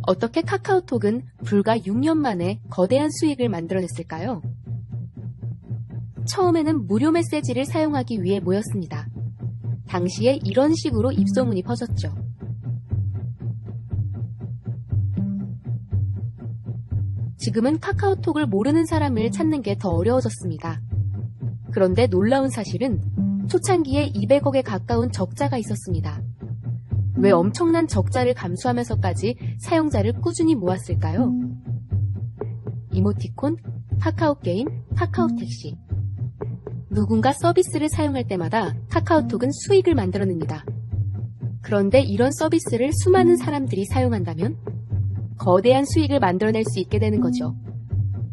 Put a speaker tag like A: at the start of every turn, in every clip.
A: 어떻게 카카오톡은 불과 6년 만에 거대한 수익을 만들어냈을까요? 처음에는 무료 메시지를 사용하기 위해 모였습니다. 당시에 이런 식으로 입소문이 퍼졌죠. 지금은 카카오톡을 모르는 사람을 찾는 게 더 어려워졌습니다. 그런데 놀라운 사실은 초창기에 200억에 가까운 적자가 있었습니다. 왜 엄청난 적자를 감수하면서까지 사용자를 꾸준히 모았을까요? 이모티콘, 카카오게임, 카카오택시. 누군가 서비스를 사용할 때마다 카카오톡은 수익을 만들어냅니다. 그런데 이런 서비스를 수많은 사람들이 사용한다면 거대한 수익을 만들어낼 수 있게 되는 거죠.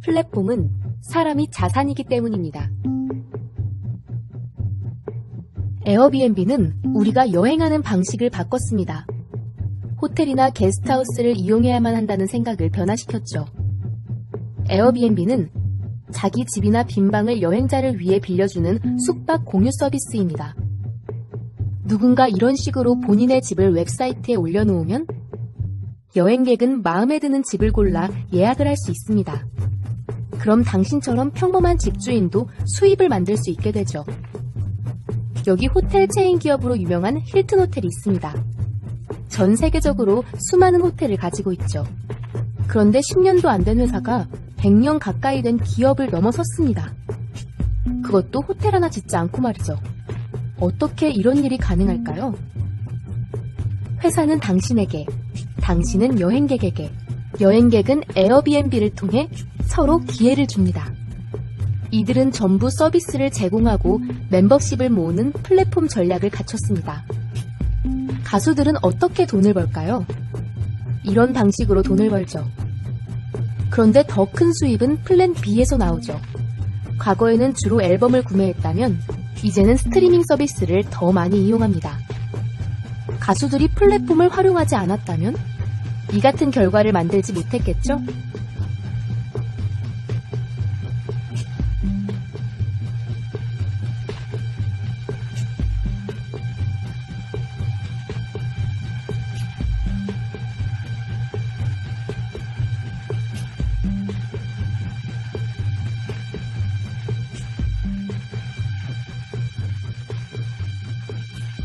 A: 플랫폼은 사람이 자산이기 때문입니다. 에어비앤비는 우리가 여행하는 방식을 바꿨습니다. 호텔이나 게스트하우스를 이용해야만 한다는 생각을 변화시켰죠. 에어비앤비는 자기 집이나 빈 방을 여행자를 위해 빌려주는 숙박 공유 서비스입니다. 누군가 이런 식으로 본인의 집을 웹사이트에 올려놓으면 여행객은 마음에 드는 집을 골라 예약을 할 수 있습니다. 그럼 당신처럼 평범한 집주인도 수입을 만들 수 있게 되죠. 여기 호텔 체인 기업으로 유명한 힐튼 호텔이 있습니다. 전 세계적으로 수많은 호텔을 가지고 있죠. 그런데 10년도 안 된 회사가 100년 가까이 된 기업을 넘어섰습니다. 그것도 호텔 하나 짓지 않고 말이죠. 어떻게 이런 일이 가능할까요? 회사는 당신에게, 당신은 여행객에게, 여행객은 에어비앤비를 통해 서로 기회를 줍니다. 이들은 전부 서비스를 제공하고 멤버십을 모으는 플랫폼 전략을 갖췄습니다. 가수들은 어떻게 돈을 벌까요? 이런 방식으로 돈을 벌죠. 그런데 더 큰 수입은 플랜 B에서 나오죠. 과거에는 주로 앨범을 구매했다면 이제는 스트리밍 서비스를 더 많이 이용합니다. 가수들이 플랫폼을 활용하지 않았다면 이 같은 결과를 만들지 못했겠죠?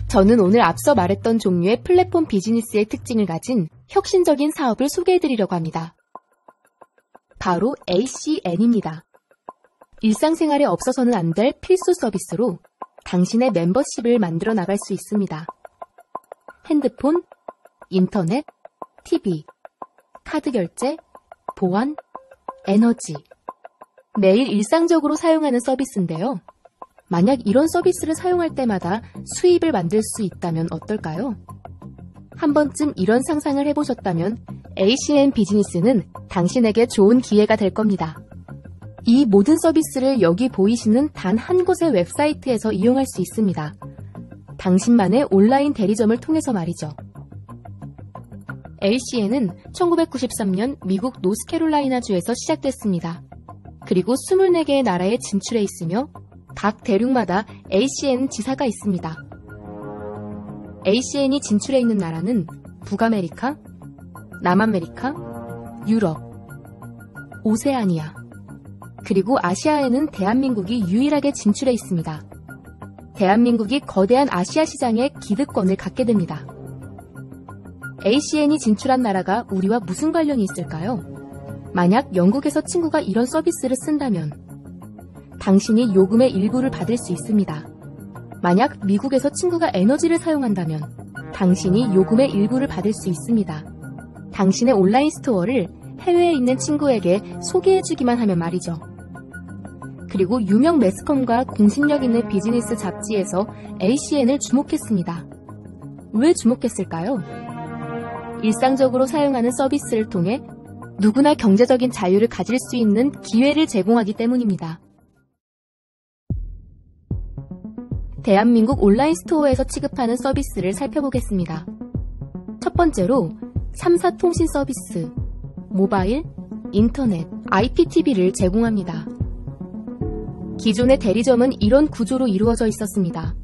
A: 저는 오늘 앞서 말했던 종류의 플랫폼 비즈니스의 특징을 가진 혁신적인 사업을 소개해드리려고 합니다. 바로 ACN입니다. 일상생활에 없어서는 안 될 필수 서비스로 당신의 멤버십을 만들어 나갈 수 있습니다. 핸드폰, 인터넷, TV, 카드 결제, 보안, 에너지. 매일 일상적으로 사용하는 서비스인데요. 만약 이런 서비스를 사용할 때마다 수입을 만들 수 있다면 어떨까요? 한 번쯤 이런 상상을 해보셨다면 ACN 비즈니스는 당신에게 좋은 기회가 될 겁니다. 이 모든 서비스를 여기 보이시는 단 한 곳의 웹사이트에서 이용할 수 있습니다. 당신만의 온라인 대리점을 통해서 말이죠. ACN은 1993년 미국 노스캐롤라이나주에서 시작됐습니다. 그리고 24개의 나라에 진출해 있으며 각 대륙마다 ACN 지사가 있습니다. ACN이 진출해 있는 나라는 북아메리카, 남아메리카, 유럽, 오세아니아, 그리고 아시아에는 대한민국이 유일하게 진출해 있습니다. 대한민국이 거대한 아시아 시장의 기득권을 갖게 됩니다. ACN이 진출한 나라가 우리와 무슨 관련이 있을까요? 만약 영국에서 친구가 이런 서비스를 쓴다면 당신이 요금의 일부를 받을 수 있습니다. 만약 미국에서 친구가 에너지를 사용한다면 당신이 요금의 일부를 받을 수 있습니다. 당신의 온라인 스토어를 해외에 있는 친구에게 소개해주기만 하면 말이죠. 그리고 유명 매스컴과 공신력 있는 비즈니스 잡지에서 ACN을 주목했습니다. 왜 주목했을까요? 일상적으로 사용하는 서비스를 통해 누구나 경제적인 자유를 가질 수 있는 기회를 제공하기 때문입니다. 대한민국 온라인 스토어에서 취급하는 서비스를 살펴보겠습니다. 첫 번째로 3사 통신 서비스, 모바일, 인터넷, IPTV를 제공합니다. 기존의 대리점은 이런 구조로 이루어져 있었습니다.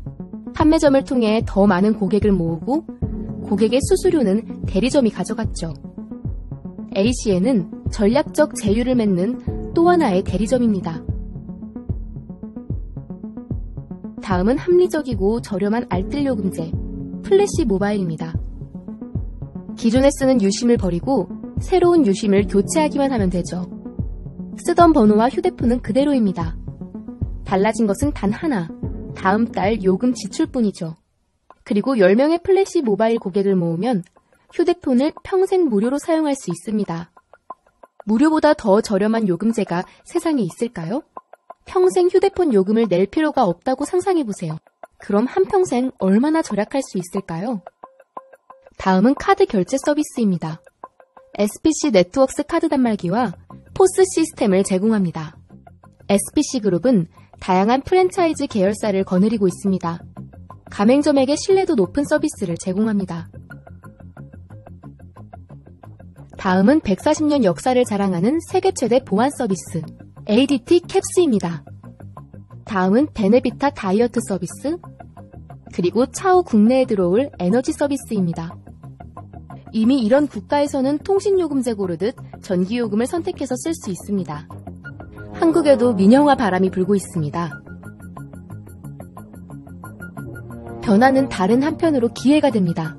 A: 판매점을 통해 더 많은 고객을 모으고 고객의 수수료는 대리점이 가져갔죠. ACN은 전략적 제휴를 맺는 또 하나의 대리점입니다. 다음은 합리적이고 저렴한 알뜰 요금제, 플래시 모바일입니다. 기존에 쓰는 유심을 버리고 새로운 유심을 교체하기만 하면 되죠. 쓰던 번호와 휴대폰은 그대로입니다. 달라진 것은 단 하나, 다음 달 요금 지출뿐이죠. 그리고 10명의 플래시 모바일 고객을 모으면 휴대폰을 평생 무료로 사용할 수 있습니다. 무료보다 더 저렴한 요금제가 세상에 있을까요? 평생 휴대폰 요금을 낼 필요가 없다고 상상해보세요. 그럼 한평생 얼마나 절약할 수 있을까요? 다음은 카드 결제 서비스입니다. SPC 네트워크스 카드 단말기와 포스 시스템을 제공합니다. SPC그룹은 다양한 프랜차이즈 계열사를 거느리고 있습니다. 가맹점에게 신뢰도 높은 서비스를 제공합니다. 다음은 140년 역사를 자랑하는 세계 최대 보안 서비스, ADT 캡스입니다. 다음은 베네비타 다이어트 서비스, 그리고 차후 국내에 들어올 에너지 서비스입니다. 이미 이런 국가에서는 통신요금제 고르듯 전기요금을 선택해서 쓸 수 있습니다. 한국에도 민영화 바람이 불고 있습니다. 변화는 다른 한편으로 기회가 됩니다.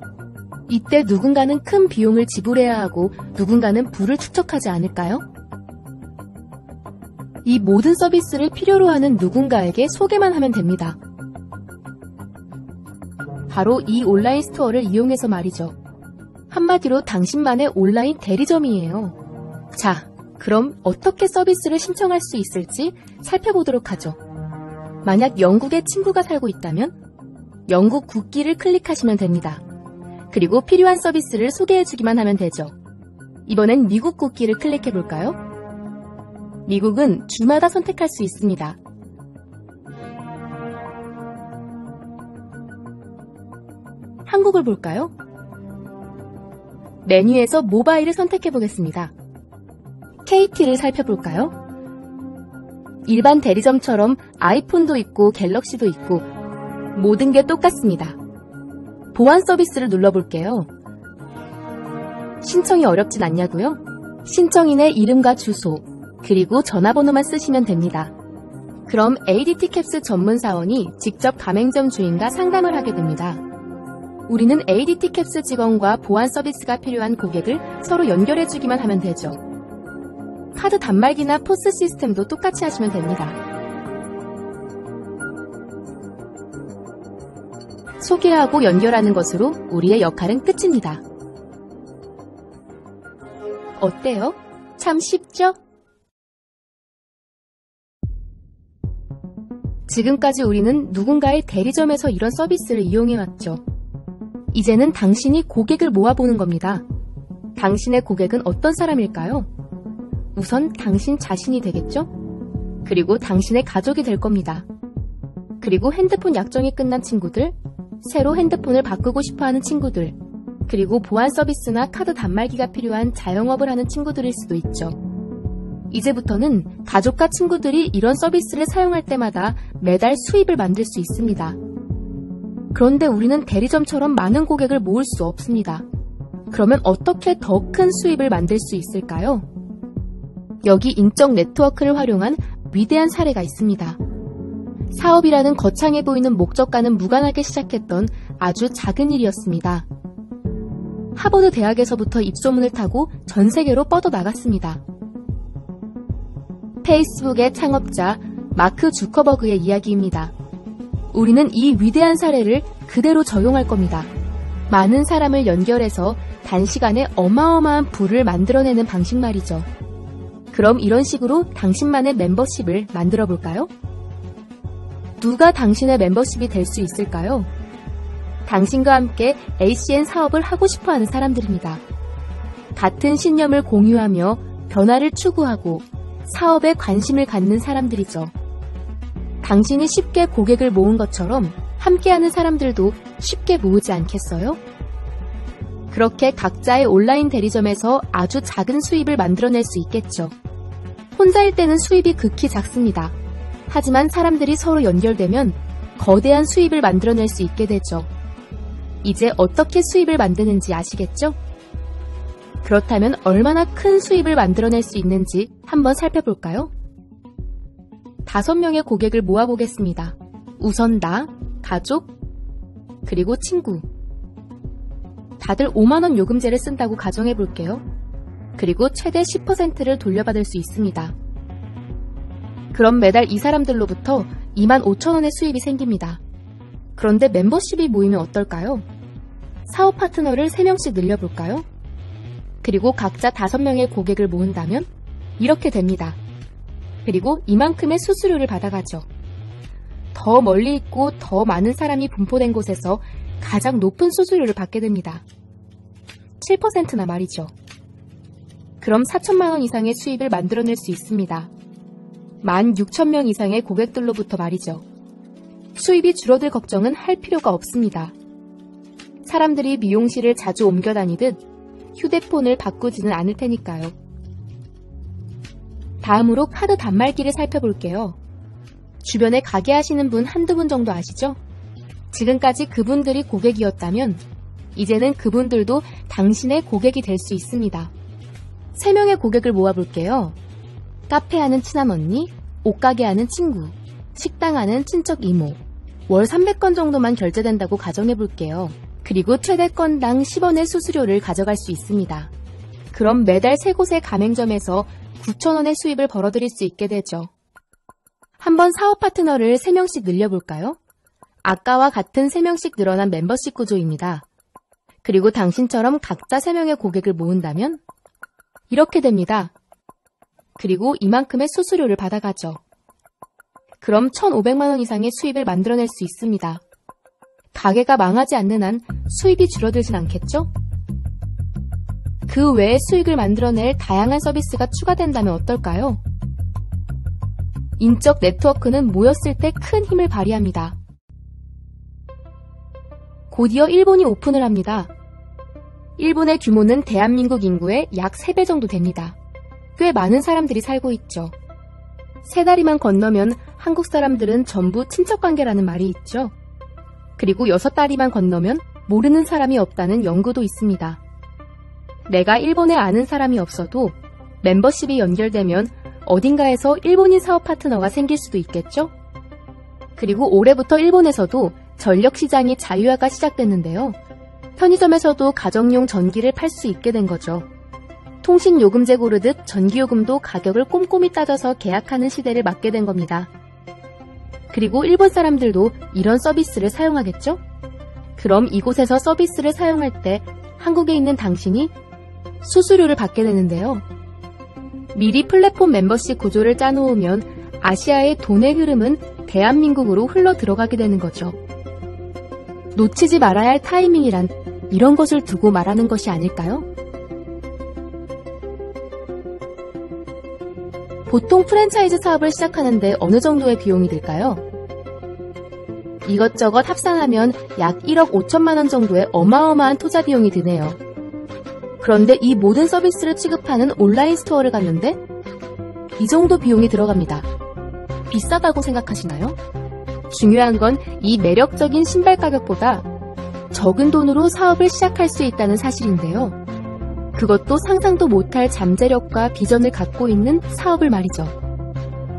A: 이때 누군가는 큰 비용을 지불해야 하고 누군가는 부를 축적하지 않을까요? 이 모든 서비스를 필요로 하는 누군가에게 소개만 하면 됩니다. 바로 이 온라인 스토어를 이용해서 말이죠. 한마디로 당신만의 온라인 대리점이에요. 자, 그럼 어떻게 서비스를 신청할 수 있을지 살펴보도록 하죠. 만약 영국에 친구가 살고 있다면 영국 국기를 클릭하시면 됩니다. 그리고 필요한 서비스를 소개해주기만 하면 되죠. 이번엔 미국 국기를 클릭해볼까요? 미국은 주마다 선택할 수 있습니다. 한국을 볼까요? 메뉴에서 모바일을 선택해보겠습니다. KT를 살펴볼까요? 일반 대리점처럼 아이폰도 있고 갤럭시도 있고 모든 게 똑같습니다. 보안 서비스를 눌러볼게요. 신청이 어렵진 않냐고요? 신청인의 이름과 주소, 그리고 전화번호만 쓰시면 됩니다. 그럼 ADT 캡스 전문 사원이 직접 가맹점 주인과 상담을 하게 됩니다. 우리는 ADT 캡스 직원과 보안 서비스가 필요한 고객을 서로 연결해주기만 하면 되죠. 카드 단말기나 포스 시스템도 똑같이 하시면 됩니다. 소개하고 연결하는 것으로 우리의 역할은 끝입니다. 어때요? 참 쉽죠? 지금까지 우리는 누군가의 대리점에서 이런 서비스를 이용해왔죠. 이제는 당신이 고객을 모아보는 겁니다. 당신의 고객은 어떤 사람일까요? 우선 당신 자신이 되겠죠? 그리고 당신의 가족이 될 겁니다. 그리고 핸드폰 약정이 끝난 친구들, 새로 핸드폰을 바꾸고 싶어하는 친구들, 그리고 보안 서비스나 카드 단말기가 필요한 자영업을 하는 친구들일 수도 있죠. 이제부터는 가족과 친구들이 이런 서비스를 사용할 때마다 매달 수입을 만들 수 있습니다. 그런데 우리는 대리점처럼 많은 고객을 모을 수 없습니다. 그러면 어떻게 더 큰 수입을 만들 수 있을까요? 여기 인적 네트워크를 활용한 위대한 사례가 있습니다. 사업이라는 거창해 보이는 목적과는 무관하게 시작했던 아주 작은 일이었습니다. 하버드 대학에서부터 입소문을 타고 전 세계로 뻗어나갔습니다. 페이스북의 창업자 마크 주커버그의 이야기입니다. 우리는 이 위대한 사례를 그대로 적용할 겁니다. 많은 사람을 연결해서 단시간에 어마어마한 부를 만들어내는 방식 말이죠. 그럼 이런 식으로 당신만의 멤버십을 만들어 볼까요? 누가 당신의 멤버십이 될 수 있을까요? 당신과 함께 ACN 사업을 하고 싶어하는 사람들입니다. 같은 신념을 공유하며 변화를 추구하고 사업에 관심을 갖는 사람들이죠. 당신이 쉽게 고객을 모은 것처럼 함께하는 사람들도 쉽게 모으지 않겠어요? 그렇게 각자의 온라인 대리점에서 아주 작은 수입을 만들어낼 수 있겠죠. 혼자일 때는 수입이 극히 작습니다. 하지만 사람들이 서로 연결되면 거대한 수입을 만들어낼 수 있게 되죠. 이제 어떻게 수입을 만드는지 아시겠죠? 그렇다면 얼마나 큰 수입을 만들어낼 수 있는지 한번 살펴볼까요? 5명의 고객을 모아보겠습니다. 우선 나, 가족, 그리고 친구. 다들 5만원 요금제를 쓴다고 가정해볼게요. 그리고 최대 10%를 돌려받을 수 있습니다. 그럼 매달 이 사람들로부터 25,000원의 수입이 생깁니다. 그런데 멤버십이 모이면 어떨까요? 사업 파트너를 3명씩 늘려볼까요? 그리고 각자 5명의 고객을 모은다면 이렇게 됩니다. 그리고 이만큼의 수수료를 받아가죠. 더 멀리 있고 더 많은 사람이 분포된 곳에서 가장 높은 수수료를 받게 됩니다. 7%나 말이죠. 그럼 4천만원 이상의 수입을 만들어낼 수 있습니다. 16,000명 이상의 고객들로부터 말이죠. 수입이 줄어들 걱정은 할 필요가 없습니다. 사람들이 미용실을 자주 옮겨 다니듯 휴대폰을 바꾸지는 않을 테니까요. 다음으로 카드 단말기를 살펴볼게요. 주변에 가게 하시는 분 한두 분 정도 아시죠? 지금까지 그분들이 고객이었다면 이제는 그분들도 당신의 고객이 될 수 있습니다. 3명의 고객을 모아볼게요. 카페 하는 친한 언니, 옷가게 하는 친구, 식당 하는 친척 이모. 월 300건 정도만 결제된다고 가정해볼게요. 그리고 최대 건당 10원의 수수료를 가져갈 수 있습니다. 그럼 매달 3곳의 가맹점에서 9,000원의 수입을 벌어들일 수 있게 되죠. 한번 사업 파트너를 3명씩 늘려볼까요? 아까와 같은 3명씩 늘어난 멤버십 구조입니다. 그리고 당신처럼 각자 3명의 고객을 모은다면 이렇게 됩니다. 그리고 이만큼의 수수료를 받아가죠. 그럼 1,500만원 이상의 수입을 만들어낼 수 있습니다. 가게가 망하지 않는 한 수입이 줄어들진 않겠죠? 그 외에 수익을 만들어낼 다양한 서비스가 추가된다면 어떨까요? 인적 네트워크는 모였을 때 큰 힘을 발휘합니다. 곧이어 일본이 오픈을 합니다. 일본의 규모는 대한민국 인구의 약 3배 정도 됩니다. 꽤 많은 사람들이 살고 있죠. 3다리만 건너면 한국 사람들은 전부 친척관계라는 말이 있죠. 그리고 6다리만 건너면 모르는 사람이 없다는 연구도 있습니다. 내가 일본에 아는 사람이 없어도 멤버십이 연결되면 어딘가에서 일본인 사업 파트너가 생길 수도 있겠죠? 그리고 올해부터 일본에서도 전력시장이 자유화가 시작됐는데요. 편의점에서도 가정용 전기를 팔 수 있게 된 거죠. 통신요금제 고르듯 전기요금도 가격을 꼼꼼히 따져서 계약하는 시대를 맞게 된 겁니다. 그리고 일본 사람들도 이런 서비스를 사용하겠죠? 그럼 이곳에서 서비스를 사용할 때 한국에 있는 당신이 수수료를 받게 되는데요. 미리 플랫폼 멤버십 구조를 짜놓으면 아시아의 돈의 흐름은 대한민국으로 흘러 들어가게 되는 거죠. 놓치지 말아야 할 타이밍이란 이런 것을 두고 말하는 것이 아닐까요? 보통 프랜차이즈 사업을 시작하는데 어느 정도의 비용이 들까요? 이것저것 합산하면 약 1억 5천만 원 정도의 어마어마한 투자 비용이 드네요. 그런데 이 모든 서비스를 취급하는 온라인 스토어를 갔는데 이 정도 비용이 들어갑니다. 비싸다고 생각하시나요? 중요한 건 이 매력적인 신발 가격보다 적은 돈으로 사업을 시작할 수 있다는 사실인데요. 그것도 상상도 못할 잠재력과 비전을 갖고 있는 사업을 말이죠.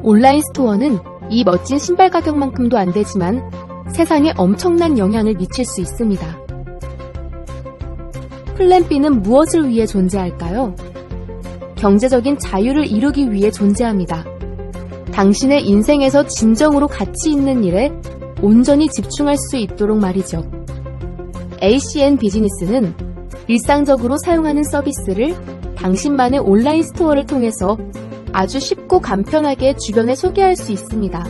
A: 온라인 스토어는 이 멋진 신발 가격만큼도 안 되지만 세상에 엄청난 영향을 미칠 수 있습니다. 플랜 B는 무엇을 위해 존재할까요? 경제적인 자유를 이루기 위해 존재합니다. 당신의 인생에서 진정으로 가치 있는 일에 온전히 집중할 수 있도록 말이죠. ACN 비즈니스는 일상적으로 사용하는 서비스를 당신만의 온라인 스토어를 통해서 아주 쉽고 간편하게 주변에 소개할 수 있습니다.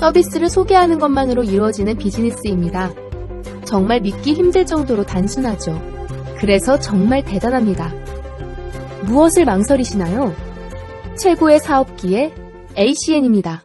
A: 서비스를 소개하는 것만으로 이루어지는 비즈니스입니다. 정말 믿기 힘들 정도로 단순하죠. 그래서 정말 대단합니다. 무엇을 망설이시나요? 최고의 사업기회 ACN입니다.